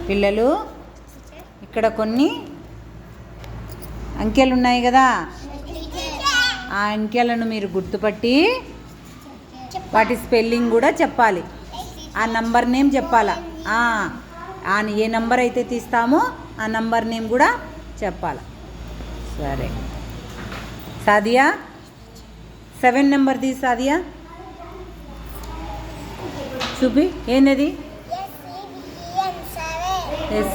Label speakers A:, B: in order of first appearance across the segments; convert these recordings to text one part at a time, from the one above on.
A: పిల్లలు ఇక్కడ కొన్ని అంకెలు ఉన్నాయి కదా, ఆ అంకెలను మీరు గుర్తుపట్టి వాటి స్పెల్లింగ్ కూడా చెప్పాలి. ఆ నంబర్ నేమ్ చెప్పాలా, ఏ నంబర్ అయితే తీస్తామో ఆ నంబర్ నేమ్ కూడా చెప్పాలి. సరే సాదియా, 7 నెంబర్ తీ సాదియా, చూపి. ఏంది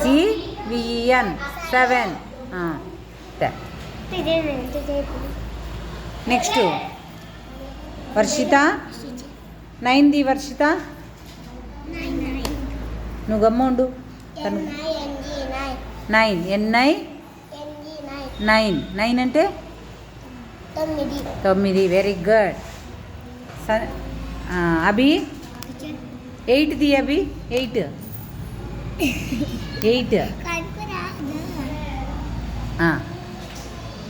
A: SEVEN 7. Next Varshita, 9 the Varshita. నువ్వు గమ్ముండు. 9 9 అంటే 9. Very good. అభి 8 ది అభి, 8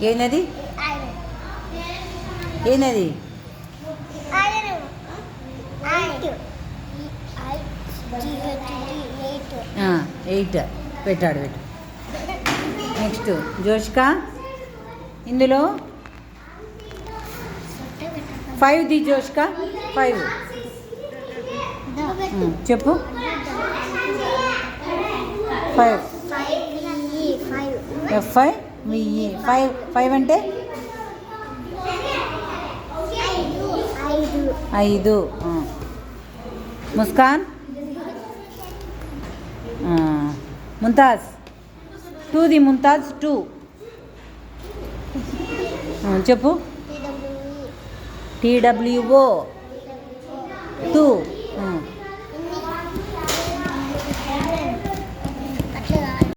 A: ఏంది 8 పెట్టాడు. నెక్స్ట్ జోష్క, ఇందులో 5 ది జోష్క, 5 చెప్పు. 5 FIVE 5 అంటే 5. ముస్కాన్, ముంతాజ్ 2 ది ముంతాజ్ 2 చెప్పు. TWO 2.